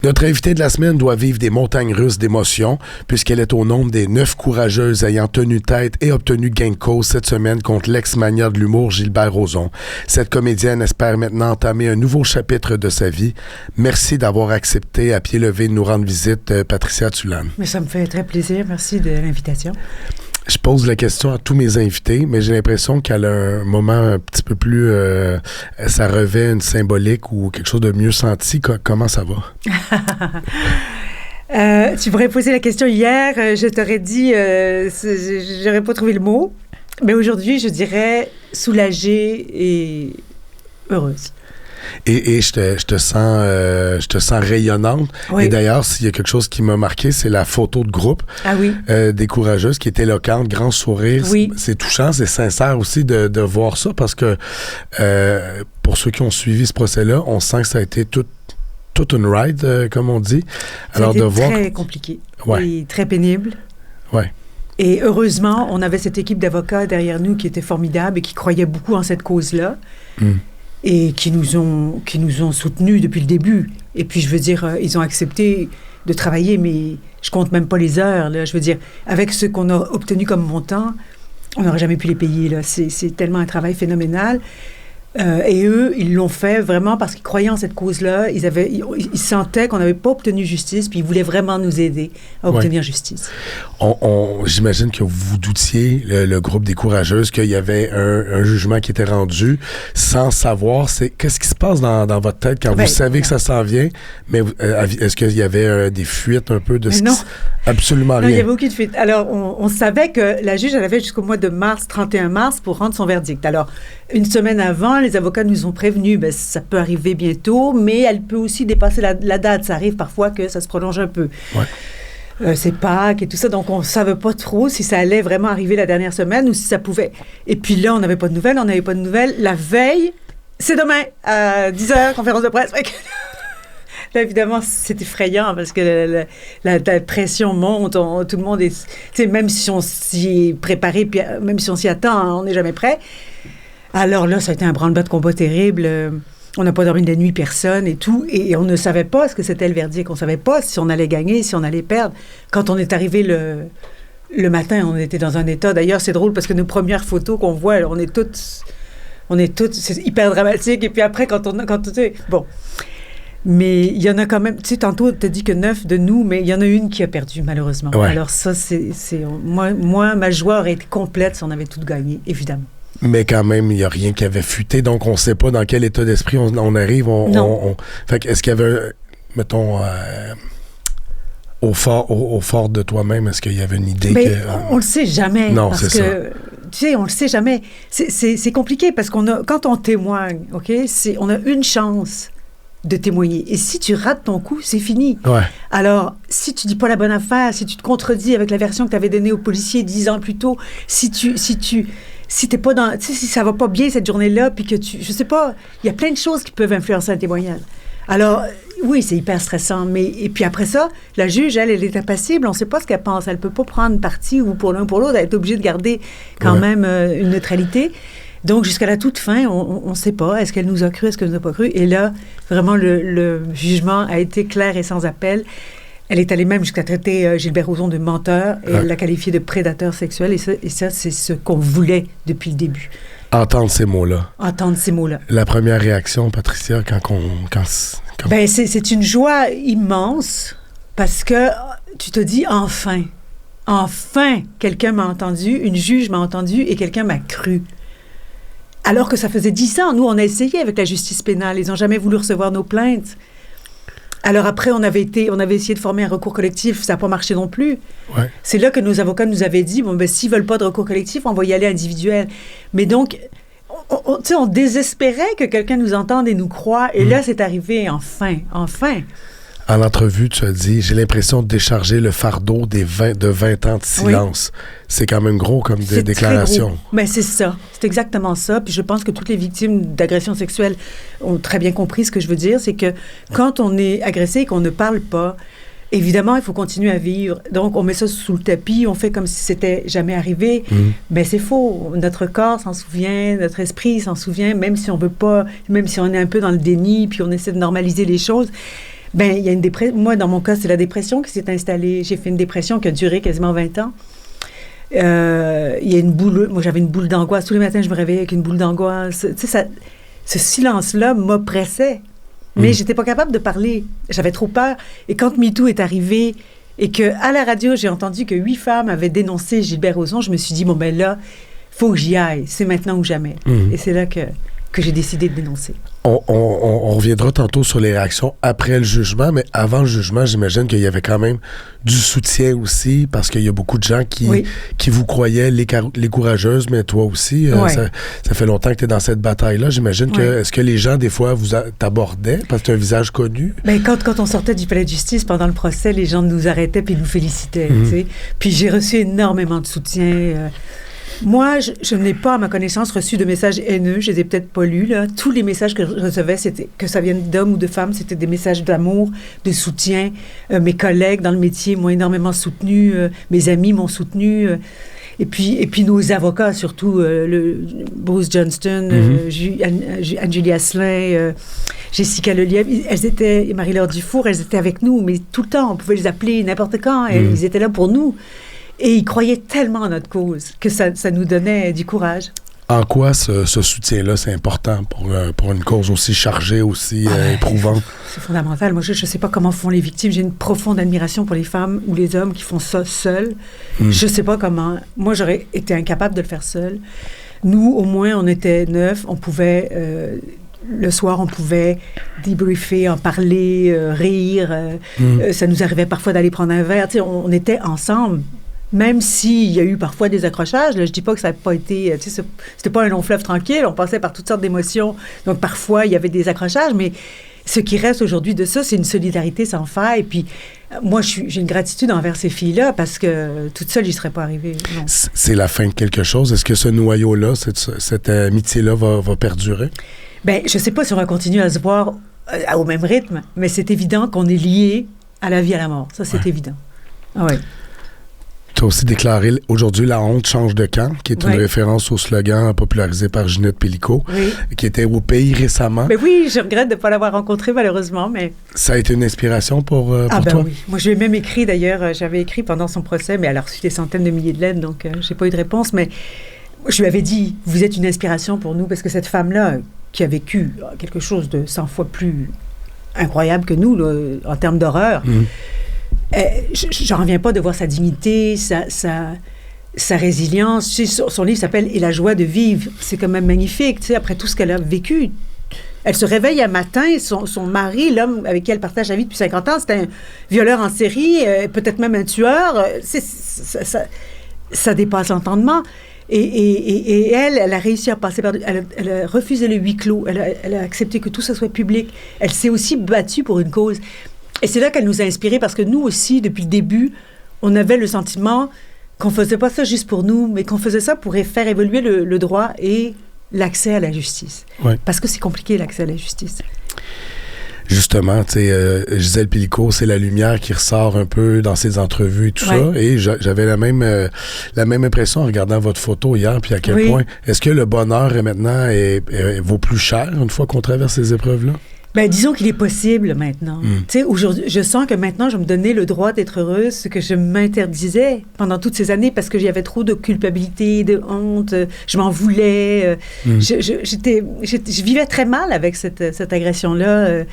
Notre invitée de la semaine doit vivre des montagnes russes d'émotions puisqu'elle est au nombre des 9 courageuses ayant tenu tête et obtenu gain de cause cette semaine contre l'ex-mania de l'humour Gilbert Rozon. Cette comédienne espère maintenant entamer un nouveau chapitre de sa vie. Merci d'avoir accepté à pied levé de nous rendre visite, Patricia Tulane. Mais ça me fait très plaisir. Merci de l'invitation. Je pose la question à tous mes invités, mais j'ai l'impression qu'elle a un moment un petit peu plus... ça revêt une symbolique ou quelque chose de mieux senti. Comment ça va? Tu pourrais poser la question hier, je t'aurais dit, j'aurais pas trouvé le mot, mais aujourd'hui, je dirais soulagée et heureuse. Et je te sens rayonnante. Oui. Et d'ailleurs, s'il y a quelque chose qui m'a marqué, c'est la photo de groupe des courageuses qui est éloquente, grand sourire. Oui. C'est touchant, c'est sincère aussi de voir ça parce que pour ceux qui ont suivi ce procès-là, on sent que ça a été toute une ride, comme on dit. Alors de voir très compliqué et très pénible. Ouais. Et heureusement, on avait cette équipe d'avocats derrière nous qui était formidable et qui croyait beaucoup en cette cause-là. Et qui nous ont soutenus depuis le début. Et puis, je veux dire, ils ont accepté de travailler, mais je compte même pas les heures, là. Je veux dire, avec ce qu'on a obtenu comme montant, on n'aurait jamais pu les payer, là. C'est tellement un travail phénoménal. Et eux, ils l'ont fait vraiment parce qu'ils croyaient en cette cause-là. Ils sentaient qu'on n'avait pas obtenu justice, puis ils voulaient vraiment nous aider à obtenir justice. J'imagine que vous doutiez, le groupe des courageuses, qu'il y avait un jugement qui était rendu sans savoir. Qu'est-ce qui se passe dans votre tête quand vous savez que ça s'en vient, mais est-ce qu'il y avait des fuites un peu de ce non. Absolument rien. Non, il n'y avait aucune fuite. Alors, on savait que la juge, elle avait jusqu'au mois de mars, 31 mars, pour rendre son verdict. Alors, une semaine avant, les avocats nous ont prévenus, ça peut arriver bientôt, mais elle peut aussi dépasser la date. Ça arrive parfois que ça se prolonge un peu. Ouais. C'est Pâques et tout ça, donc on ne savait pas trop si ça allait vraiment arriver la dernière semaine ou si ça pouvait. Et puis là, on n'avait pas de nouvelles. La veille, c'est demain, à 10h, conférence de presse. Là, évidemment, c'est effrayant parce que la pression monte, tout le monde est... Même si on s'y est préparé, puis même si on s'y attend, on n'est jamais prêt. Alors là, ça a été un branle-bas de combat terrible. On n'a pas dormi de la nuit, personne et tout. Et on ne savait pas ce que c'était le verdict. On ne savait pas si on allait gagner, si on allait perdre. Quand on est arrivé le matin, on était dans un état... D'ailleurs, c'est drôle parce que nos premières photos qu'on voit, on est toutes... C'est hyper dramatique. Et puis après, bon... Mais il y en a quand même... Tu sais, tantôt, tu as dit que 9 de nous, mais il y en a une qui a perdu, malheureusement. Ouais. Alors ça, moi, ma joie aurait été complète si on avait tout gagné, évidemment. Mais quand même, il n'y a rien qui avait fuité, donc on ne sait pas dans quel état d'esprit on arrive. Fait est-ce qu'il y avait, mettons, au fort de toi-même, est-ce qu'il y avait une idée que... On ne le sait jamais. Non, parce c'est que, ça. Tu sais, on ne le sait jamais. C'est compliqué parce quand on témoigne, OK, on a une chance de témoigner. Et si tu rates ton coup, c'est fini. Ouais. Alors, si tu dis pas la bonne affaire, si tu te contredis avec la version que tu avais donnée aux policiers 10 ans plus tôt, si t'es pas dans... Tu sais, si ça va pas bien cette journée-là, puis que je sais pas, il y a plein de choses qui peuvent influencer un témoignage. Alors, oui, c'est hyper stressant, et puis après ça, la juge, elle est impassible, on sait pas ce qu'elle pense, elle peut pas prendre parti ou pour l'un ou pour l'autre, elle est obligée de garder quand même une neutralité. Donc, jusqu'à la toute fin, on ne sait pas. Est-ce qu'elle nous a cru, est-ce qu'elle ne nous a pas cru? Et là, vraiment, le jugement a été clair et sans appel. Elle est allée même jusqu'à traiter Gilbert Rozon de menteur et elle l'a qualifié de prédateur sexuel. Et ça, c'est ce qu'on voulait depuis le début. Entendre ces mots-là. Entendre ces mots-là. La première réaction, Patricia, c'est une joie immense parce que tu te dis enfin, quelqu'un m'a entendu, une juge m'a entendu et quelqu'un m'a cru. Alors que ça faisait 10 ans. Nous, on a essayé avec la justice pénale. Ils n'ont jamais voulu recevoir nos plaintes. Alors après, on avait essayé de former un recours collectif. Ça n'a pas marché non plus. Ouais. C'est là que nos avocats nous avaient dit, s'ils ne veulent pas de recours collectif, on va y aller individuel. Mais donc, on désespérait que quelqu'un nous entende et nous croie. Et là, c'est arrivé enfin. En l'entrevue, tu as dit, j'ai l'impression de décharger le fardeau de 20 ans de silence. Oui. C'est quand même gros comme déclaration. Mais c'est ça. C'est exactement ça. Puis je pense que toutes les victimes d'agressions sexuelles ont très bien compris ce que je veux dire. C'est que quand on est agressé et qu'on ne parle pas, évidemment, il faut continuer à vivre. Donc, on met ça sous le tapis, on fait comme si c'était jamais arrivé. Mais c'est faux. Notre corps s'en souvient, notre esprit s'en souvient, même si on veut pas, même si on est un peu dans le déni, puis on essaie de normaliser les choses. Bien, il y a une dépression. Moi, dans mon cas, c'est la dépression qui s'est installée. J'ai fait une dépression qui a duré quasiment 20 ans. Il y a une boule. Moi, j'avais une boule d'angoisse. Tous les matins, je me réveillais avec une boule d'angoisse. Tu sais, ce silence-là m'oppressait. Mais j'étais pas capable de parler. J'avais trop peur. Et quand MeToo est arrivé et qu'à la radio, j'ai entendu que 8 femmes avaient dénoncé Gilbert Rozon, je me suis dit, bon, ben là, il faut que j'y aille. C'est maintenant ou jamais. Et c'est là que j'ai décidé de dénoncer. On reviendra tantôt sur les réactions après le jugement, mais avant le jugement, j'imagine qu'il y avait quand même du soutien aussi, parce qu'il y a beaucoup de gens qui vous croyaient les courageuses, mais toi aussi, ça fait longtemps que tu es dans cette bataille-là. J'imagine que, est-ce que les gens, des fois, t'abordaient, parce que tu as un visage connu? Bien, quand on sortait du palais de justice pendant le procès, les gens nous arrêtaient puis nous félicitaient, tu sais. Puis j'ai reçu énormément de soutien. Moi, je n'ai pas, à ma connaissance, reçu de messages haineux. Je les ai peut-être pas lus, là. Tous les messages que je recevais, c'était, que ça vienne d'hommes ou de femmes, c'était des messages d'amour, de soutien. Mes collègues dans le métier m'ont énormément soutenu. Mes amis m'ont soutenu. Et puis nos avocats, surtout Bruce Johnston, Anne-Julie Asselin, Jessica Lelièvre, et Marie-Laure Dufour, elles étaient avec nous, mais tout le temps, on pouvait les appeler n'importe quand. Ils étaient là pour nous. Et ils croyaient tellement en notre cause que ça nous donnait du courage. En quoi ce soutien-là, c'est important pour une cause aussi chargée, aussi éprouvante? C'est fondamental. Moi, je ne sais pas comment font les victimes. J'ai une profonde admiration pour les femmes ou les hommes qui font ça seuls. Je ne sais pas comment. Moi, j'aurais été incapable de le faire seul. Nous, au moins, on était 9. On pouvait... le soir, on pouvait débriefer, en parler, rire. Ça nous arrivait parfois d'aller prendre un verre. Tu sais, on était ensemble. Même s'il y a eu parfois des accrochages, là, je dis pas que ça n'a pas été... Tu sais, c'était pas un long fleuve tranquille, on passait par toutes sortes d'émotions. Donc, parfois, il y avait des accrochages, mais ce qui reste aujourd'hui de ça, c'est une solidarité sans faille. Puis, moi, j'ai une gratitude envers ces filles-là, parce que toute seule, j'y serais pas arrivée. Non. C'est la fin de quelque chose. Est-ce que ce noyau-là, cette amitié-là va perdurer? Bien, je sais pas si on va continuer à se voir au même rythme, mais c'est évident qu'on est liés à la vie et à la mort. Ça, c'est évident. Ah oui. Tu as aussi déclaré aujourd'hui « La honte change de camp », qui est une référence au slogan popularisé par Ginette Pélicaud, qui était au pays récemment. Mais oui, je regrette de ne pas l'avoir rencontré, malheureusement, mais... Ça a été une inspiration pour toi? Oui. Moi, je lui ai même écrit, d'ailleurs, j'avais écrit pendant son procès, mais elle a reçu des centaines de milliers de lettres, donc je n'ai pas eu de réponse, mais je lui avais dit « Vous êtes une inspiration pour nous, parce que cette femme-là, qui a vécu quelque chose de 100 fois plus incroyable que nous, là, en termes d'horreur... j'en reviens pas de voir sa dignité, sa résilience. Tu sais, son livre s'appelle « Et la joie de vivre ». C'est quand même magnifique, tu sais, après tout ce qu'elle a vécu. Elle se réveille un matin, son mari, l'homme avec qui elle partage la vie depuis 50 ans, c'est un violeur en série, peut-être même un tueur. Ça dépasse l'entendement. Et elle a réussi à passer par... Elle a refusé le huis clos. Elle a accepté que tout ça soit public. Elle s'est aussi battue pour une cause. Et c'est là qu'elle nous a inspirés, parce que nous aussi, depuis le début, on avait le sentiment qu'on faisait pas ça juste pour nous, mais qu'on faisait ça pour faire évoluer le droit et l'accès à la justice. Parce que c'est compliqué, l'accès à la justice. Justement, tu sais, Gisèle Pélicaud, c'est la lumière qui ressort un peu dans ses entrevues et tout ça. Et j'avais la même impression en regardant votre photo hier, puis à quel point... Est-ce que le bonheur, maintenant, vaut plus cher une fois qu'on traverse ces épreuves-là? Bien, disons qu'il est possible maintenant. Tu sais, aujourd'hui, je sens que maintenant, je me donnais le droit d'être heureuse, ce que je m'interdisais pendant toutes ces années, parce que j'avais trop de culpabilité, de honte, je m'en voulais. Je vivais très mal avec cette agression-là.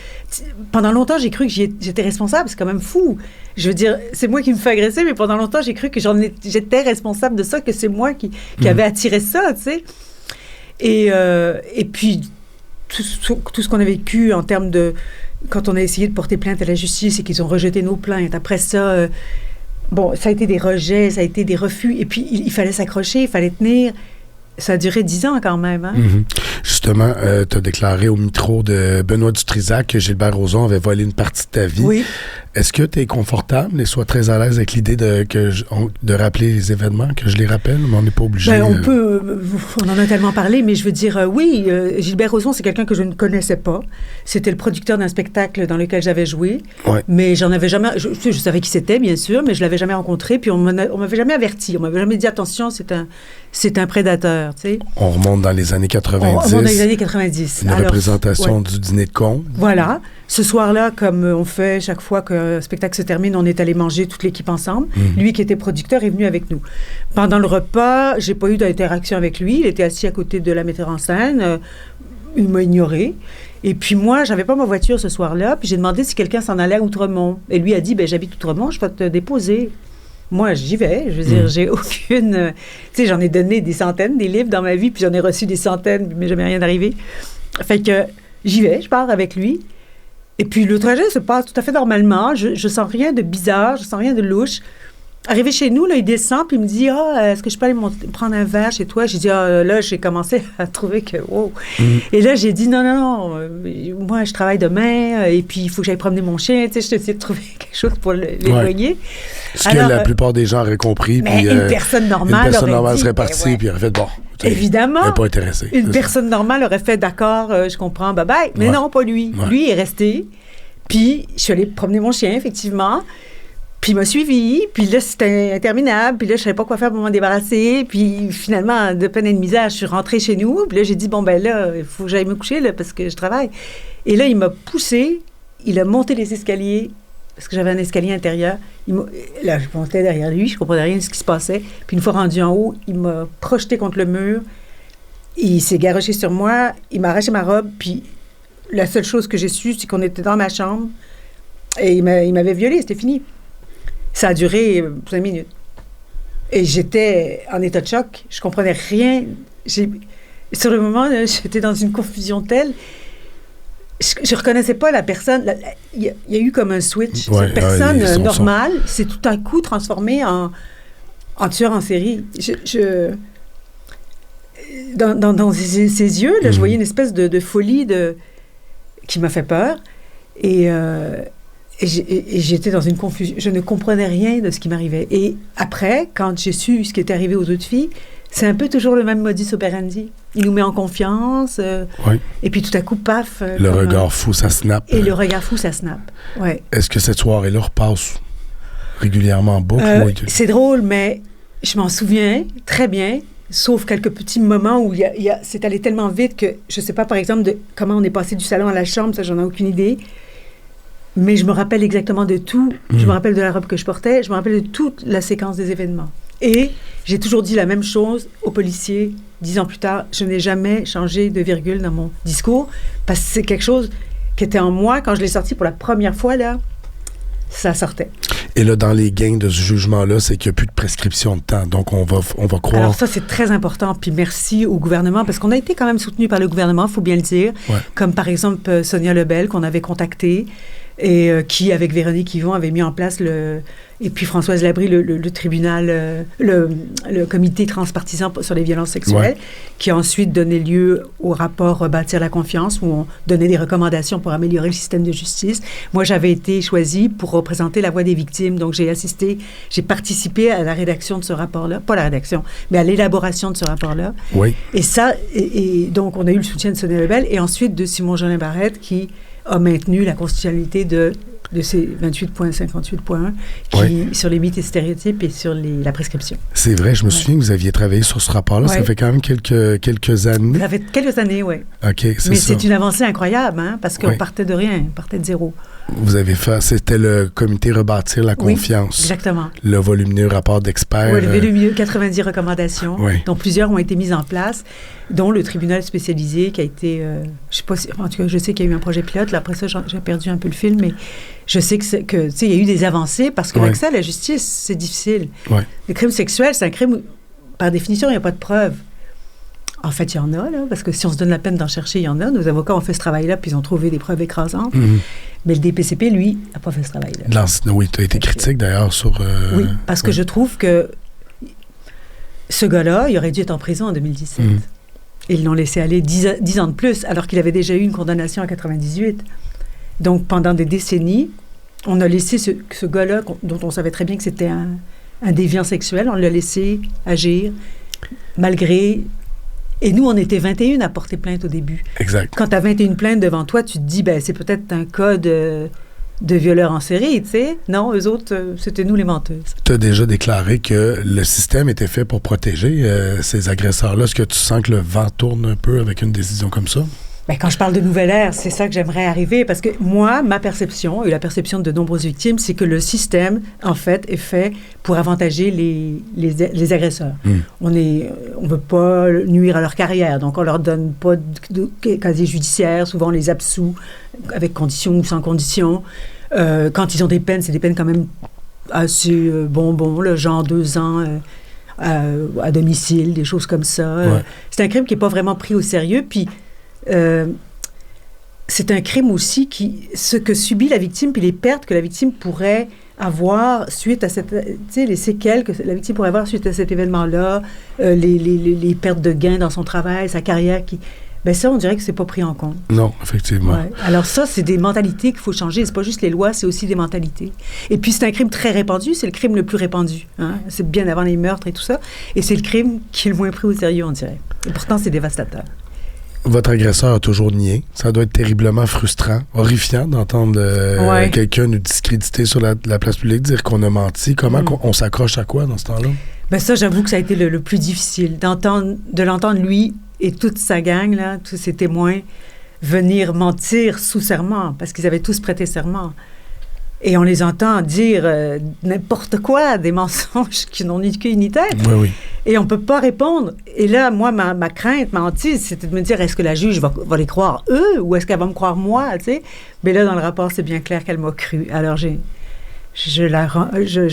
Pendant longtemps, j'ai cru que j'étais responsable. C'est quand même fou. Je veux dire, c'est moi qui me fais agresser, mais pendant longtemps, j'ai cru que j'étais responsable de ça, que c'est moi qui avait attiré ça, tu sais. Et puis... Tout ce qu'on a vécu en termes de... Quand on a essayé de porter plainte à la justice et qu'ils ont rejeté nos plaintes. Après ça, ça a été des rejets, ça a été des refus. Et puis, il fallait s'accrocher, il fallait tenir. Ça a duré 10 ans quand même. Hein? Justement, tu as déclaré au micro de Benoît Dutrisac que Gilbert Rozon avait volé une partie de ta vie. Oui. Est-ce que tu es confortable et sois très à l'aise avec l'idée de rappeler les événements, que je les rappelle, mais on n'est pas obligé? Ben, on en a tellement parlé, mais je veux dire, oui, Gilbert Rozon, c'est quelqu'un que je ne connaissais pas. C'était le producteur d'un spectacle dans lequel j'avais joué, mais j'en avais jamais... Je savais qui c'était, bien sûr, mais je l'avais jamais rencontré, puis on m'avait jamais averti, on m'avait jamais dit, attention, c'est un prédateur, tu sais. On remonte dans les années 90. On remonte dans les années 90. Une représentation du dîner de con. Voilà. Ce soir-là, comme on fait chaque fois qu'un spectacle se termine, on est allé manger toute l'équipe ensemble. Lui, qui était producteur, est venu avec nous. Pendant le repas, j'ai pas eu d'interaction avec lui. Il était assis à côté de la metteur en scène. Il m'a ignoré. Et puis moi, j'avais pas ma voiture ce soir-là. Puis j'ai demandé si quelqu'un s'en allait à Outremont. Et lui a dit, j'habite Outremont, je vais te déposer. Moi, j'y vais. Je veux dire, j'ai aucune... Tu sais, j'en ai donné des centaines, des livres dans ma vie, puis j'en ai reçu des centaines, mais jamais rien arrivé. Fait que j'y vais, je pars avec lui. Et puis, le trajet se passe tout à fait normalement. Je sens rien de bizarre, je sens rien de louche. Arrivé chez nous, là, il descend, puis il me dit « Ah, est-ce que je peux aller prendre un verre chez toi? » J'ai dit « Ah, là, j'ai commencé à trouver que... Wow. » Et là, j'ai dit « Non, moi, je travaille demain, et puis il faut que j'aille promener mon chien. » Tu sais, je t'ai essayé de trouver quelque chose pour l'éloigner. Ce que la plupart des gens auraient compris. Mais puis, une personne normale serait partie, puis aurait fait « Bon, évidemment, elle n'est pas intéressée. » Une personne normale aurait fait « D'accord, je comprends, bye-bye. » Mais non, pas lui. Lui est resté, puis je suis allée promener mon chien, effectivement. Puis il m'a suivi, puis là, c'était interminable, puis là, je savais pas quoi faire pour m'en débarrasser, puis finalement, de peine et de misère, je suis rentrée chez nous, puis là, j'ai dit, là, il faut que j'aille me coucher, là, parce que je travaille. Et là, il m'a poussée, il a monté les escaliers, parce que j'avais un escalier intérieur. Là, je montais derrière lui, je comprenais rien de ce qui se passait, puis une fois rendu en haut, il m'a projeté contre le mur, il s'est garoché sur moi, il m'a arraché ma robe, puis la seule chose que j'ai su, c'est qu'on était dans ma chambre, et il m'avait violée, c'était fini. Ça a duré 5 minutes. Et j'étais en état de choc. Je comprenais rien. Sur le moment, j'étais dans une confusion telle. Je reconnaissais pas la personne. Il y a eu comme un switch. Cette personne normale s'est tout à coup transformée en tueur en série. Dans ses yeux, là, je voyais une espèce de folie qui m'a fait peur. Et j'étais dans une confusion. Je ne comprenais rien de ce qui m'arrivait. Et après, quand j'ai su ce qui était arrivé aux autres filles, c'est un peu toujours le même modus operandi. Il nous met en confiance. Et puis tout à coup, paf. Le regard fou, ça snap. Et le regard fou, ça snap. Ouais. Est-ce que cette soirée-là repasse régulièrement en boucle? C'est drôle, mais je m'en souviens très bien. Sauf quelques petits moments où c'est allé tellement vite que je ne sais pas, par exemple, de comment on est passé du salon à la chambre, ça, j'en ai aucune idée. Mais je me rappelle exactement de tout. Je me rappelle de la robe que je portais. Je me rappelle de toute la séquence des événements. Et j'ai toujours dit la même chose aux policiers 10 ans plus tard. Je n'ai jamais changé de virgule dans mon discours parce que c'est quelque chose qui était en moi. Quand je l'ai sorti pour la première fois, là, ça sortait. Et là, dans les gains de ce jugement-là, c'est qu'il n'y a plus de prescription de temps. Donc, on va croire... Alors ça, c'est très important. Puis merci au gouvernement, parce qu'on a été quand même soutenu par le gouvernement, il faut bien le dire. Comme par exemple Sonia Lebel, qu'on avait contactée, et qui, avec Véronique Yvon, avait mis en place et puis Françoise Labrie, le tribunal, le comité transpartisan sur les violences sexuelles, qui a ensuite donné lieu au rapport Bâtir la confiance, où on donnait des recommandations pour améliorer le système de justice. Moi, j'avais été choisie pour représenter la voix des victimes, donc j'ai participé à la rédaction de ce rapport-là, pas la rédaction, mais à l'élaboration de ce rapport-là. Et ça, et donc on a eu le soutien de Sonia Lebel, et ensuite de Simon-Jolin Barrette, qui a maintenu la constitutionnalité de ces 28.58.1 sur les mythes et stéréotypes et sur la prescription. C'est vrai, je me souviens que vous aviez travaillé sur ce rapport-là. Ça fait quand même quelques années. Ça fait quelques années, oui. OK, c'est Mais ça. c'est une avancée incroyable, hein, parce qu'on partait de rien, on partait de zéro. Vous avez fait, c'était le comité Rebâtir la confiance. Exactement. Le volumineux rapport d'experts. Oui, le volumineux, 90 recommandations, dont plusieurs ont été mises en place, dont le tribunal spécialisé qui a été, je sais pas si, en tout cas, je sais qu'il y a eu un projet pilote, là, après ça, j'ai perdu un peu le fil, mais je sais que tu sais, il y a eu des avancées, parce que l'accès à la justice, c'est difficile. Le crime sexuel, c'est un crime où, par définition, il n'y a pas de preuves. En fait, il y en a, là, parce que si on se donne la peine d'en chercher, il y en a. Nos avocats ont fait ce travail-là, puis ils ont trouvé des preuves écrasantes. Mais le DPCP, lui, n'a pas fait ce travail-là. Oui, tu as été critique, d'ailleurs, sur... Oui, parce que je trouve que ce gars-là, il aurait dû être en prison en 2017. Ils l'ont laissé aller 10 ans de plus, alors qu'il avait déjà eu une condamnation en 98. Donc, pendant des décennies, on a laissé ce gars-là, dont on savait très bien que c'était un déviant sexuel, on l'a laissé agir, malgré... Et nous, on était 21 à porter plainte au début. Exact. Quand tu as 21 plaintes devant toi, tu te dis, c'est peut-être un cas de violeurs en série, tu sais. Non, eux autres, c'était nous les menteuses. Tu as déjà déclaré que le système était fait pour protéger ces agresseurs-là. Est-ce que tu sens que le vent tourne un peu avec une décision comme ça? Ben, quand je parle de nouvelle ère, c'est ça que j'aimerais arriver, parce que moi, ma perception, et la perception de nombreuses victimes, c'est que le système, en fait, est fait pour avantager les agresseurs. On ne veut pas nuire à leur carrière, donc on leur donne pas de casier judiciaire, souvent on les absout, avec conditions ou sans conditions. Quand ils ont des peines, c'est des peines quand même assez bonbons, le genre 2 ans à domicile, des choses comme ça. Ouais. C'est un crime qui n'est pas vraiment pris au sérieux, puis c'est un crime aussi ce que subit la victime, puis les pertes que la victime pourrait avoir suite à les séquelles que la victime pourrait avoir suite à cet événement-là, les pertes de gains dans son travail, sa carrière, ben ça, on dirait que c'est pas pris en compte. Non, effectivement. Ouais. Alors ça, c'est des mentalités qu'il faut changer. C'est pas juste les lois, c'est aussi des mentalités. Et puis, c'est un crime très répandu. C'est le crime le plus répandu. Hein? C'est bien avant les meurtres et tout ça. Et c'est le crime qui est le moins pris au sérieux, on dirait. Et pourtant, c'est dévastateur. Votre agresseur a toujours nié. Ça doit être terriblement frustrant, horrifiant d'entendre quelqu'un nous discréditer sur la place publique, dire qu'on a menti. Comment on s'accroche à quoi dans ce temps-là? Ben ça, j'avoue que ça a été le plus difficile, de l'entendre lui et toute sa gang, là, tous ses témoins, venir mentir sous serment, parce qu'ils avaient tous prêté serment. Et on les entend dire n'importe quoi, des mensonges qui n'ont ni queue ni tête. Oui, oui. Et on ne peut pas répondre. Et là, moi, ma crainte, ma hantise, c'était de me dire, est-ce que la juge va les croire eux ou est-ce qu'elle va me croire moi, tu sais? Mais là, dans le rapport, c'est bien clair qu'elle m'a cru. Alors, j'ai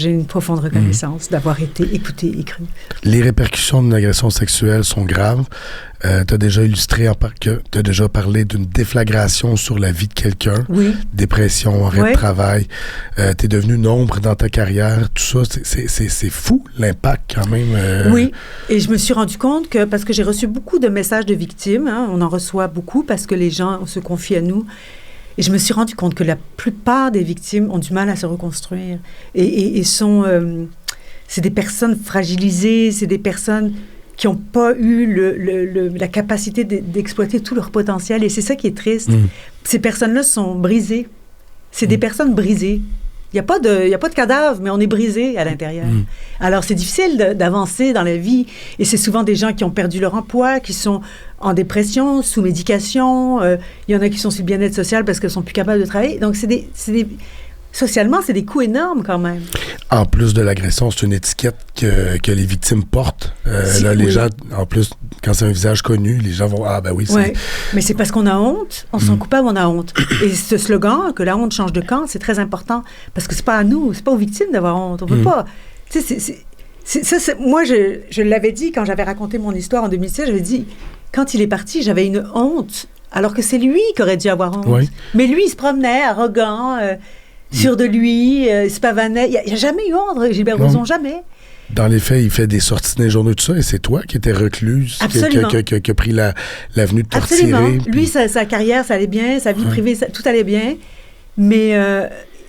une profonde reconnaissance d'avoir été écoutée et crue. Les répercussions d'une agression sexuelle sont graves. Tu as déjà illustré que tu as déjà parlé d'une déflagration sur la vie de quelqu'un. Oui. Dépression, arrêt de travail. Tu es devenu une ombre dans ta carrière. Tout ça, c'est fou, l'impact quand même. Oui, et je me suis rendu compte que, parce que j'ai reçu beaucoup de messages de victimes, hein, on en reçoit beaucoup parce que les gens se confient à nous. Et je me suis rendu compte que la plupart des victimes ont du mal à se reconstruire. Et sont... c'est des personnes fragilisées, c'est des personnes qui n'ont pas eu la capacité d'exploiter tout leur potentiel. Et c'est ça qui est triste. Ces personnes-là sont brisées. C'est des personnes brisées. Il n'y a pas de cadavre, mais on est brisé à l'intérieur. Alors, c'est difficile d'avancer dans la vie. Et c'est souvent des gens qui ont perdu leur emploi, qui sont en dépression, sous médication. Il y en a qui sont sur le bien-être social parce qu'elles ne sont plus capables de travailler. Donc, socialement, c'est des coûts énormes quand même. En plus de l'agression, c'est une étiquette que les victimes portent. Les gens, en plus, quand c'est un visage connu, les gens vont « Ah, ben oui, c'est... » Ouais. Mais c'est parce qu'on a honte. On se sent coupable, on a honte. Et ce slogan, que la honte change de camp, c'est très important. Parce que c'est pas à nous, c'est pas aux victimes d'avoir honte. On peut pas... Tu sais, moi, je l'avais dit quand j'avais raconté mon histoire en 2016, j'avais dit, quand il est parti, j'avais une honte, alors que c'est lui qui aurait dû avoir honte. Oui. Mais lui, il se promenait arrogant... sûr de lui, se pavanait. Il n'y a jamais eu honte, Gilbert Rozon, jamais. Dans les faits, il fait des sorties dans les journaux, tout ça, et c'est toi qui étais recluse, qui a pris l'avenue de te retirer. Absolument. Lui, sa carrière, ça allait bien, sa vie privée, tout allait bien. Mais,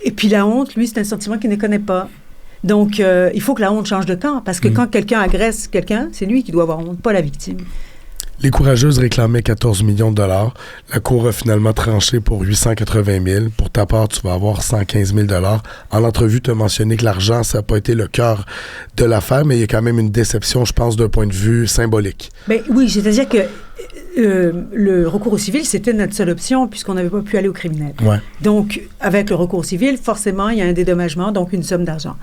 et puis la honte, lui, c'est un sentiment qu'il ne connaît pas. Donc, il faut que la honte change de camp, parce que quand quelqu'un agresse quelqu'un, c'est lui qui doit avoir honte, pas la victime. Les Courageuses réclamaient 14 millions de $. La Cour a finalement tranché pour 880 000. Pour ta part, tu vas avoir 115 000 $. En entrevue, tu as mentionné que l'argent, ça n'a pas été le cœur de l'affaire, mais il y a quand même une déception, je pense, d'un point de vue symbolique. Bien, oui, c'est-à-dire que le recours au civil, c'était notre seule option puisqu'on n'avait pas pu aller au criminel. Ouais. Donc, avec le recours au civil, forcément, il y a un dédommagement, donc une somme d'argent.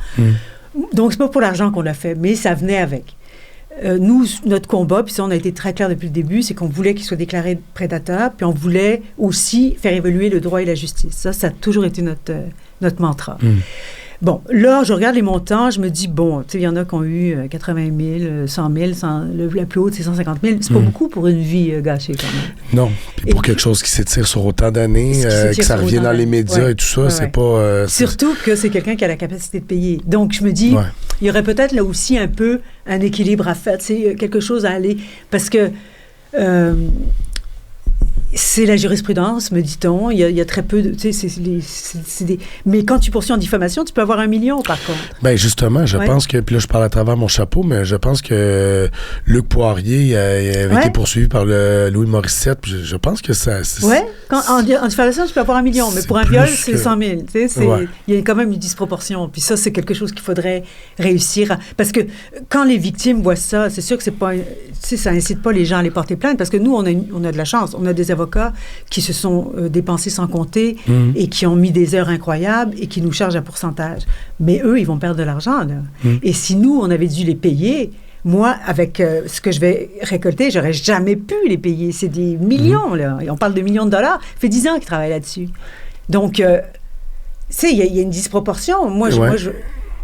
Donc, c'est pas pour l'argent qu'on l'a fait, mais ça venait avec. Nous, notre combat, puis ça, on a été très clair depuis le début, c'est qu'on voulait qu'il soit déclaré prédateur, puis on voulait aussi faire évoluer le droit et la justice. Ça a toujours été notre mantra. Bon, là, je regarde les montants, je me dis, bon, tu sais, il y en a qui ont eu 80 000, 100 000, la plus haute, c'est 150 000. C'est pas beaucoup pour une vie gâchée, quand même. Non, puis pour quelque chose qui s'étire sur autant d'années, que ça revient dans les médias et tout ça, c'est pas... Surtout que c'est quelqu'un qui a la capacité de payer. Donc, je me dis, il y aurait peut-être là aussi un peu un équilibre à faire, c'est quelque chose à aller... Parce que... c'est la jurisprudence, me dit-on. Il y a très peu de... Tu sais, mais quand tu poursuis en diffamation, tu peux avoir 1 million, par contre. Bien, justement, je pense que... Puis là, je parle à travers mon chapeau, mais je pense que Luc Poirier avait été poursuivi par Louis Morissette. Je pense que ça... Oui, en diffamation, tu peux avoir 1 million, mais pour un viol, c'est 100 000. Tu sais, il y a quand même une disproportion. Puis ça, c'est quelque chose qu'il faudrait réussir à... Parce que quand les victimes voient ça, c'est sûr que c'est pas... Tu sais, ça incite pas les gens à les porter plainte, parce que nous, on a de la chance. On a des avocats avocats qui se sont dépensés sans compter et qui ont mis des heures incroyables et qui nous chargent un pourcentage. Mais eux, ils vont perdre de l'argent, là. Et si nous, on avait dû les payer, moi, avec ce que je vais récolter, j'aurais jamais pu les payer. C'est des millions, là. Et on parle de millions de dollars. Ça fait 10 ans qu'ils travaillent là-dessus. Donc, tu sais, il y a une disproportion. Moi,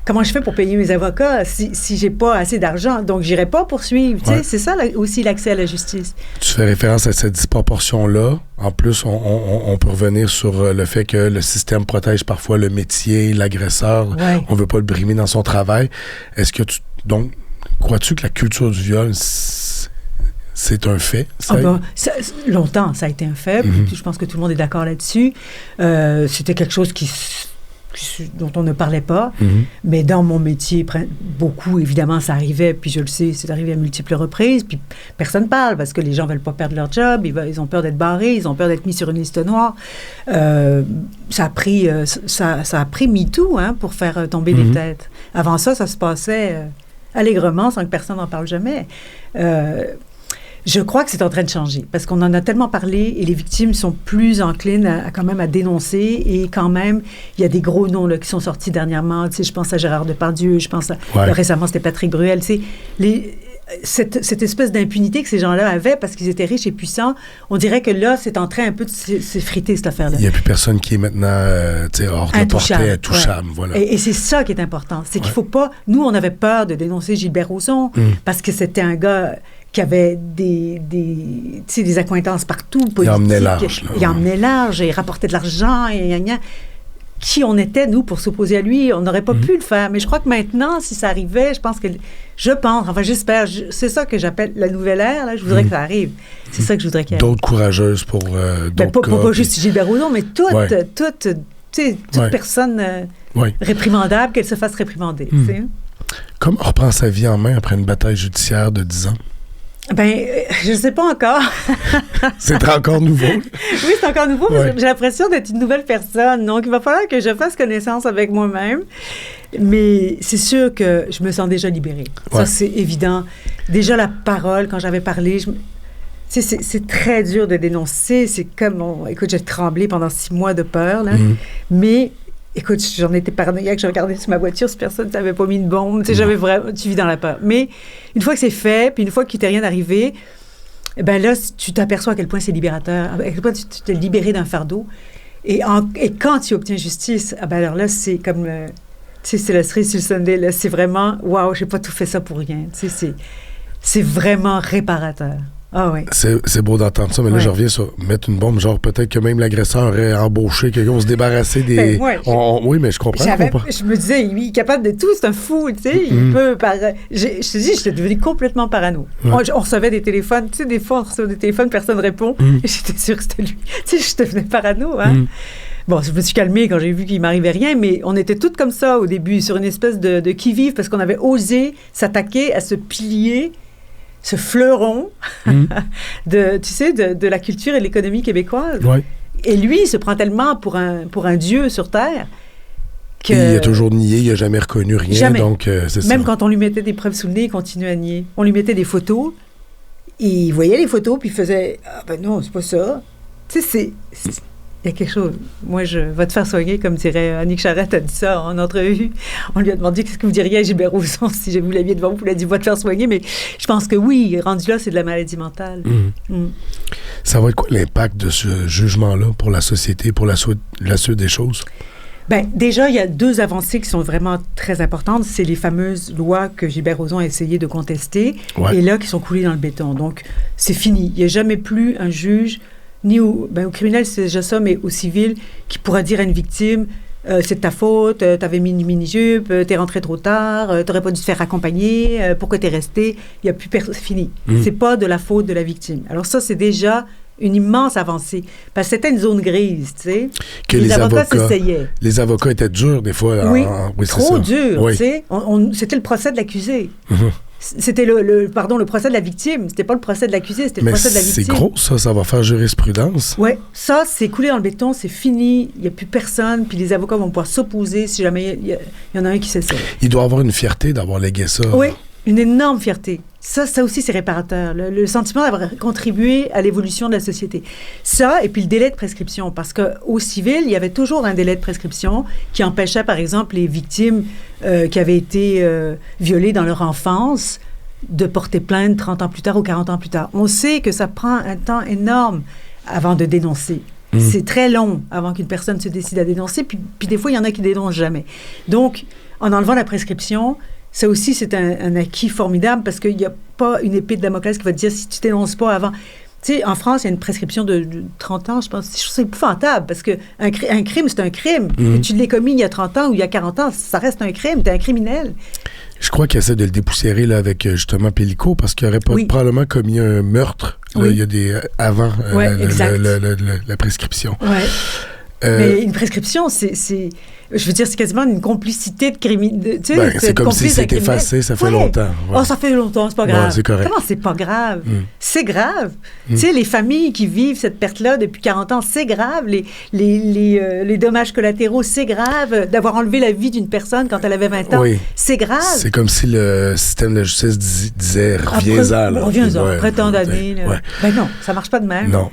comment je fais pour payer mes avocats si j'ai pas assez d'argent? Donc, j'irai pas poursuivre. Tu sais, c'est ça aussi l'accès à la justice. Tu fais référence à cette disproportion-là. En plus, on peut revenir sur le fait que le système protège parfois le métier, l'agresseur. Ouais. On veut pas le brimer dans son travail. Est-ce que donc, crois-tu que la culture du viol, c'est un fait? Longtemps, ça a été un fait. Je pense que tout le monde est d'accord là-dessus. C'était quelque chose dont on ne parlait pas. Mais dans mon métier, beaucoup, évidemment, ça arrivait, puis je le sais, c'est arrivé à multiples reprises, puis personne ne parle parce que les gens ne veulent pas perdre leur job, ils ont peur d'être barrés, ils ont peur d'être mis sur une liste noire. Ça a pris MeToo pour faire tomber les têtes. Avant ça se passait allègrement, sans que personne n'en parle jamais. Je crois que c'est en train de changer, parce qu'on en a tellement parlé et les victimes sont plus enclines quand même à dénoncer, et quand même, il y a des gros noms là, qui sont sortis dernièrement. Tu sais, je pense à Gérard Depardieu, je pense à... récemment, c'était Patrick Bruel. Tu sais, cette espèce d'impunité que ces gens-là avaient parce qu'ils étaient riches et puissants, on dirait que là, c'est en train un peu de s'effriter, cette affaire-là. Il n'y a plus personne qui est maintenant hors de portée, intouchable. Voilà. Et c'est ça qui est important. C'est qu'il ne faut pas... Nous, on avait peur de dénoncer Gilbert Rozon parce que c'était un gars qui avait des accointances partout, politiques. Il emmenait large. Il emmenait large, et il rapportait de l'argent, et qui on était, nous, pour s'opposer à lui? On n'aurait pas pu le faire. Mais je crois que maintenant, si ça arrivait, j'espère, c'est ça que j'appelle la nouvelle ère, là, je voudrais que ça arrive. C'est ça que je voudrais qu'il y ait. D'autres courageuses pour d'autres cas. Pas juste Gilbert Rozon, mais toute personne réprimandable, qu'elle se fasse réprimander. Comment on reprend sa vie en main après une bataille judiciaire de 10 ans? Je ne sais pas encore. C'est encore nouveau. Oui, c'est encore nouveau. Ouais. J'ai l'impression d'être une nouvelle personne. Donc, il va falloir que je fasse connaissance avec moi-même. Mais c'est sûr que je me sens déjà libérée. Ouais. Ça, c'est évident. Déjà, la parole, quand j'avais parlé, c'est très dur de dénoncer. C'est comme... écoute, j'ai tremblé pendant 6 mois de peur, là. Mais... Écoute, j'en étais paranoïaque, je regardais sur ma voiture si personne ne t'avait pas mis une bombe. Tu sais, tu vis dans la peur. Mais une fois que c'est fait, puis une fois qu'il t'est rien arrivé, ben là, tu t'aperçois à quel point c'est libérateur, à quel point tu t'es libéré d'un fardeau. Et quand tu obtiens justice, alors là, c'est comme c'est le cerise sur le sundae, là, c'est vraiment, waouh, j'ai pas tout fait ça pour rien. Tu sais, c'est vraiment réparateur. Ah oui. C'est beau d'entendre ça, mais là, je reviens sur mettre une bombe. Genre, peut-être que même l'agresseur aurait embauché quelqu'un, se débarrasser des... oui, mais je comprends. Je me disais, il est capable de tout, c'est un fou, tu sais. Il peut... Je te dis, j'étais devenue complètement parano. On recevait des téléphones, tu sais, des fois, on recevait des téléphones, personne ne répond. Et j'étais sûre que c'était lui. Tu sais, je devenais parano, hein. Bon, je me suis calmée quand j'ai vu qu'il m'arrivait rien, mais on était toutes comme ça au début, sur une espèce de qui-vive, parce qu'on avait osé s'attaquer à ce pilier, ce fleuron de la culture et de l'économie québécoise. Ouais. Et lui, il se prend tellement pour un dieu sur Terre que... Et il a toujours nié, il n'a jamais reconnu rien. Jamais. Donc, c'est Même ça. quand on lui mettait des preuves sous le nez, il continuait à nier. On lui mettait des photos, il voyait les photos, puis il faisait « Ah ben non, c'est pas ça. » Tu sais, il y a quelque chose. Moi, je vais te faire soigner, comme dirait Annick Charrette a dit ça en entrevue. On lui a demandé qu'est-ce que vous diriez à Gilbert Rozon si vous l'aviez devant vous. Il a dit va te faire soigner, mais je pense que oui, rendu là, c'est de la maladie mentale. Ça va être quoi l'impact de ce jugement-là pour la société, pour la suite des choses? Bien, déjà, il y a 2 avancées qui sont vraiment très importantes. C'est les fameuses lois que Gilbert Rozon a essayé de contester et là, qui sont coulées dans le béton. Donc, c'est fini. Il n'y a jamais plus un juge ni au criminel, c'est déjà ça, mais au civil, qui pourra dire à une victime c'est de ta faute, t'avais mis une mini-jupe, t'es rentré trop tard, t'aurais pas dû te faire accompagner, pourquoi t'es resté? Il n'y a plus personne, c'est fini. C'est pas de la faute de la victime. Alors ça, c'est déjà une immense avancée. Parce que c'était une zone grise, tu sais. Les avocats s'essayaient. Les avocats étaient durs, des fois. Oui, trop durs, tu sais. C'était le procès de l'accusé. C'était le procès de la victime. C'était pas le procès de l'accusé, c'était le procès de la victime. C'est gros, ça va faire jurisprudence. Oui, ça, c'est coulé dans le béton, c'est fini, il n'y a plus personne, puis les avocats vont pouvoir s'opposer si jamais il y en a un qui s'essaie. Il doit avoir une fierté d'avoir légué ça. Oui, une énorme fierté. Ça aussi, c'est réparateur. Le sentiment d'avoir contribué à l'évolution de la société. Ça, et puis le délai de prescription. Parce qu'au civil, il y avait toujours un délai de prescription qui empêchait, par exemple, les victimes qui avaient été violées dans leur enfance de porter plainte 30 ans plus tard ou 40 ans plus tard. On sait que ça prend un temps énorme avant de dénoncer. C'est très long avant qu'une personne se décide à dénoncer. Puis des fois, il y en a qui dénoncent jamais. Donc, en enlevant la prescription... Ça aussi, c'est un acquis formidable parce qu'il n'y a pas une épée de Damoclès qui va te dire si tu ne dénonces pas avant. Tu sais, en France, il y a une prescription de 30 ans, je pense. C'est épouvantable parce qu'un crime, c'est un crime. Que tu l'aies commis il y a 30 ans ou il y a 40 ans, ça reste un crime. Tu es un criminel. Je crois qu'il essaie de le dépoussiérer là, avec justement Pellico parce qu'il n'aurait pas probablement commis un meurtre. Là, il y a avant la prescription. Ouais. Mais une prescription, c'est je veux dire, c'est quasiment une complicité de criminel. Tu sais, c'est comme si c'était effacé, ça fait longtemps. Ouais. Oh, ça fait longtemps, c'est pas grave. C'est correct. Comment c'est pas grave? C'est grave. Tu sais, les familles qui vivent cette perte-là depuis 40 ans, c'est grave. Les dommages collatéraux, c'est grave. D'avoir enlevé la vie d'une personne quand elle avait 20 ans, c'est grave. C'est comme si le système de la justice disait « reviens-en ». Reviens-en, après tant d'années. Ben non, ça marche pas de même. Non.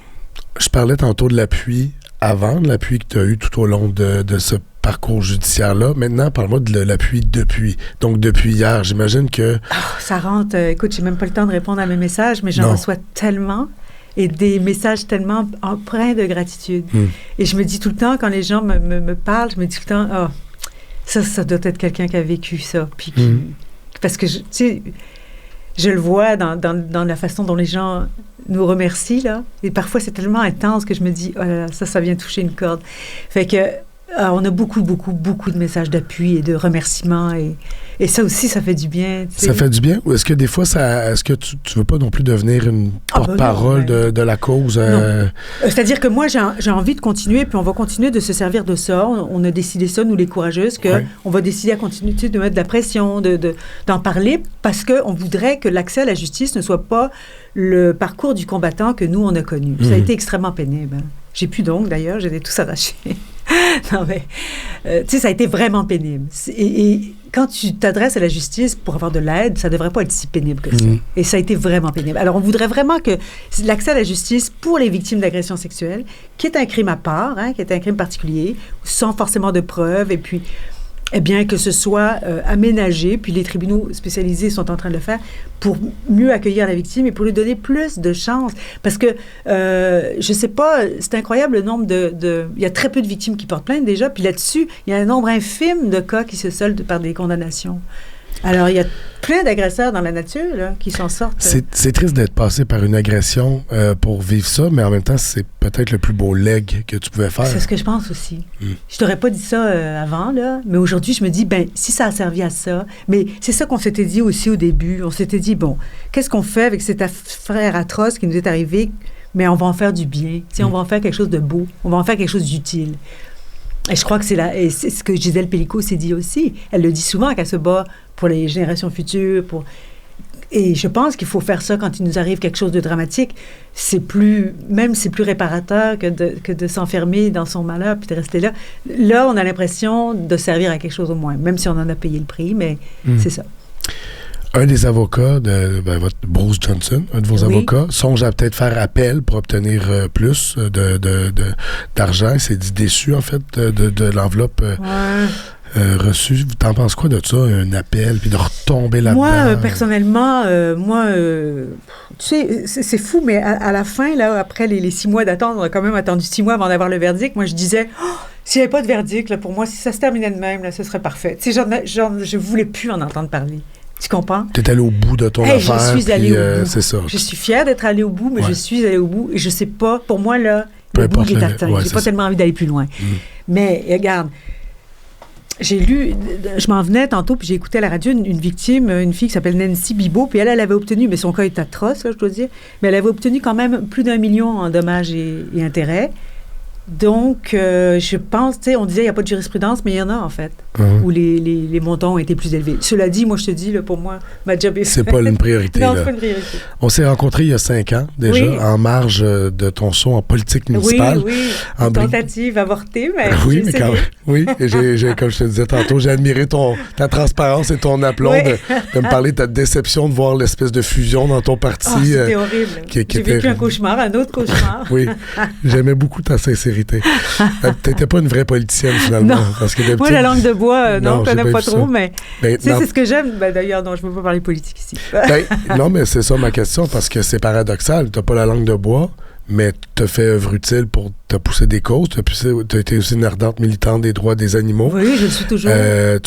Je parlais tantôt de l'appui avant, de l'appui que tu as eu tout au long de ce parcours judiciaire-là. Maintenant, parle-moi de l'appui depuis. Donc, depuis hier, j'imagine que... ça rentre... écoute, j'ai même pas le temps de répondre à mes messages, mais j'en reçois tellement et des messages tellement empreints de gratitude. Et je me dis tout le temps, quand les gens me parlent, je me dis tout le temps, ça doit être quelqu'un qui a vécu ça. Puis parce que, tu sais, je le vois dans la façon dont les gens nous remercient, là. Et parfois, c'est tellement intense que je me dis, oh là là, ça vient toucher une corde. Fait que on a beaucoup de messages d'appui et de remerciements et ça aussi, ça fait du bien. T'sais. Ça fait du bien? Ou est-ce que des fois, est-ce que tu veux pas non plus devenir une porte-parole de la cause? Non. C'est-à-dire que moi, j'ai envie de continuer, puis on va continuer de se servir de ça. On a décidé ça, nous les courageuses, qu'on va décider à continuer de mettre de la pression, d'en parler, parce qu'on voudrait que l'accès à la justice ne soit pas le parcours du combattant que nous, on a connu. Ça a été extrêmement pénible. J'ai plus d'ongles, d'ailleurs, j'ai tous arrachés. Non, mais, tu sais, ça a été vraiment pénible. Et quand tu t'adresses à la justice pour avoir de l'aide, ça ne devrait pas être si pénible que ça. Et ça a été vraiment pénible. Alors, on voudrait vraiment que l'accès à la justice pour les victimes d'agressions sexuelles, qui est un crime à part, qui est un crime particulier, sans forcément de preuves, et puis... eh bien, que ce soit aménagé, puis les tribunaux spécialisés sont en train de le faire pour mieux accueillir la victime et pour lui donner plus de chances. Parce que, je sais pas, c'est incroyable le nombre il y a très peu de victimes qui portent plainte déjà, puis là-dessus, il y a un nombre infime de cas qui se soldent par des condamnations. Alors, il y a plein d'agresseurs dans la nature là, qui s'en sortent. C'est triste d'être passé par une agression pour vivre ça, mais en même temps, c'est peut-être le plus beau leg que tu pouvais faire. C'est ce que je pense aussi. Je t'aurais pas dit ça avant, là, mais aujourd'hui, je me dis, si ça a servi à ça, mais c'est ça qu'on s'était dit aussi au début. On s'était dit, bon, qu'est-ce qu'on fait avec cette affaire atroce qui nous est arrivée, mais on va en faire du bien. On va en faire quelque chose de beau. On va en faire quelque chose d'utile. Et je crois que c'est ce que Gisèle Pellico s'est dit aussi. Elle le dit souvent qu'elle se bat pour les générations futures. Et je pense qu'il faut faire ça quand il nous arrive quelque chose de dramatique. C'est plus réparateur que de s'enfermer dans son malheur puis de rester là. Là, on a l'impression de servir à quelque chose au moins, même si on en a payé le prix, mais c'est ça. Un des avocats de votre Bruce Johnson, un de vos avocats, songe à peut-être faire appel pour obtenir plus d'argent. Il s'est dit déçu, en fait, de l'enveloppe reçue. T'en penses quoi de ça, un appel, puis de retomber là-dedans? Moi, personnellement, tu sais, c'est fou, mais à la fin, là, après les 6 mois d'attente, on a quand même attendu 6 mois avant d'avoir le verdict. Moi, je disais, s'il n'y avait pas de verdict, là, pour moi, si ça se terminait de même, là, ce serait parfait. Tu sais, je voulais plus en entendre parler. Tu comprends? Tu es allé au bout de ton affaire. Je suis allée au bout. C'est ça. Je suis fière d'être allée au bout, mais je suis allée au bout. Et je sais pas, pour moi, là, le bout est atteint. J'ai pas tellement envie d'aller plus loin. Mais regarde, j'ai lu, je m'en venais tantôt, puis j'ai écouté à la radio une victime, une fille qui s'appelle Nancy Bibeau, puis elle avait obtenu, mais son cas est atroce, là, je dois dire, mais elle avait obtenu quand même plus d'1 million en dommages et intérêts. Donc, je pense, tu sais, on disait qu'il n'y a pas de jurisprudence, mais il y en a, en fait, où les montants ont été plus élevés. Cela dit, moi, je te dis, là, pour moi, ma job est faite. C'est pas une priorité. Non, là. c'est pas une priorité. On s'est rencontrés il y a 5 ans, déjà, en marge de ton saut en politique municipale. Oui, une tentative avortée, mais oui, mais quand même. Oui, et comme je te disais tantôt, j'ai admiré ta transparence et ton aplomb de me parler de ta déception de voir l'espèce de fusion dans ton parti. C'était horrible. J'ai vécu un cauchemar, un autre cauchemar. Oui, j'aimais beaucoup ta sincérité. T'étais pas une vraie politicienne, finalement. Non. Parce que moi, la langue de bois, non, je connais pas trop, mais c'est ce que j'aime. D'ailleurs, non, je ne veux pas parler politique ici. Non, mais c'est ça ma question, parce que c'est paradoxal. T'as pas la langue de bois, mais t'as fait œuvre utile pour t'as poussé des causes. T'as été aussi une ardente militante des droits des animaux. Oui, je le suis toujours.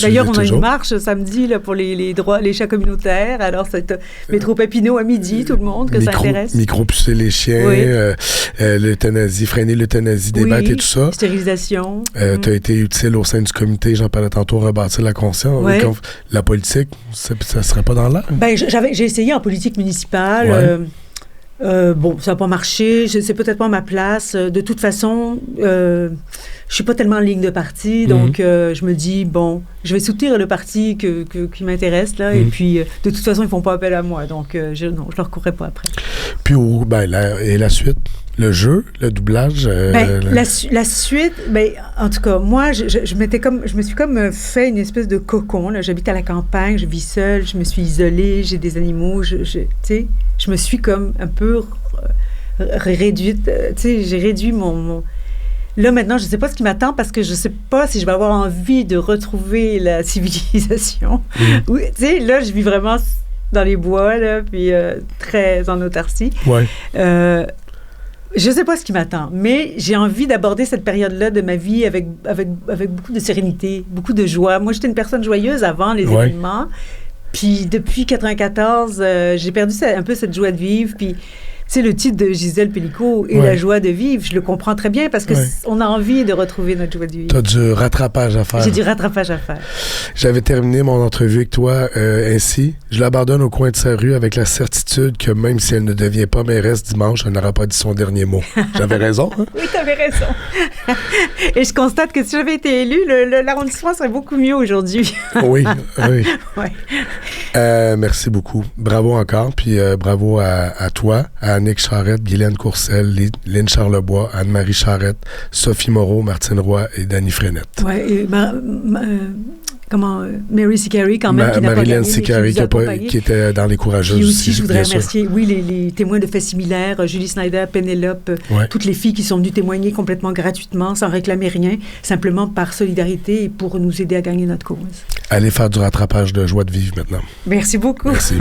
D'ailleurs, on a une marche samedi là, pour les droits, les chats communautaires. Alors, c'est métro Papineau à midi, tout le monde, ça intéresse. Micro-pucer les chiens, l'euthanasie, freiner l'euthanasie, débattre et tout ça. Stérilisation. T'as été utile au sein du comité, j'en parlais tantôt, rebâtir la conscience. Oui. La politique, ça serait pas dans l'air? Ben, j'ai essayé en politique municipale. Bon, ça n'a pas marché, c'est peut-être pas ma place. De toute façon, je suis pas tellement en ligne de parti, donc je me dis, bon, je vais soutenir le parti qui m'intéresse, là, et puis, de toute façon, ils font pas appel à moi, donc je leur courrai pas après. Puis, la suite? Le jeu, le doublage? La suite, en tout cas, moi, je me suis comme fait une espèce de cocon. Là. J'habite à la campagne, je vis seule, je me suis isolée, j'ai des animaux, tu sais, je me suis comme un peu réduite, tu sais, j'ai réduit mon... Là, maintenant, je ne sais pas ce qui m'attend parce que je ne sais pas si je vais avoir envie de retrouver la civilisation. Tu sais, là, je vis vraiment dans les bois, là, puis très en autarcie. Ouais. Je ne sais pas ce qui m'attend, mais j'ai envie d'aborder cette période-là de ma vie avec beaucoup de sérénité, beaucoup de joie. Moi, j'étais une personne joyeuse avant les événements. Puis depuis 1994, j'ai perdu un peu cette joie de vivre. Puis, tu sais, le titre de Gisèle Pélicaud et la joie de vivre, je le comprends très bien parce qu'on a envie de retrouver notre joie de vivre. Tu as du rattrapage à faire. J'ai du rattrapage à faire. J'avais terminé mon entrevue avec toi ainsi. Je l'abandonne au coin de sa rue avec la certitude que même si elle ne devient pas mairesse dimanche, elle n'aura pas dit son dernier mot. J'avais raison, hein? Oui, tu avais raison. Et je constate que si j'avais été élue, l'arrondissement serait beaucoup mieux aujourd'hui. Oui. Ouais. Merci beaucoup. Bravo encore, puis bravo à toi, à Annick Charrette, Guylaine Courcelle, Lynne Charlebois, Anne-Marie Charrette, Sophie Moreau, Martine Roy et Dany Frenette. Oui, et Mary Sicari, quand même, qui n'a pas gagné, Sicari, qui était dans les Courageuses. Puis aussi, je voudrais remercier, les témoins de faits similaires, Julie Snyder, Pénélope, toutes les filles qui sont venues témoigner complètement gratuitement, sans réclamer rien, simplement par solidarité et pour nous aider à gagner notre cause. Allez faire du rattrapage de joie de vivre maintenant. Merci beaucoup. Merci.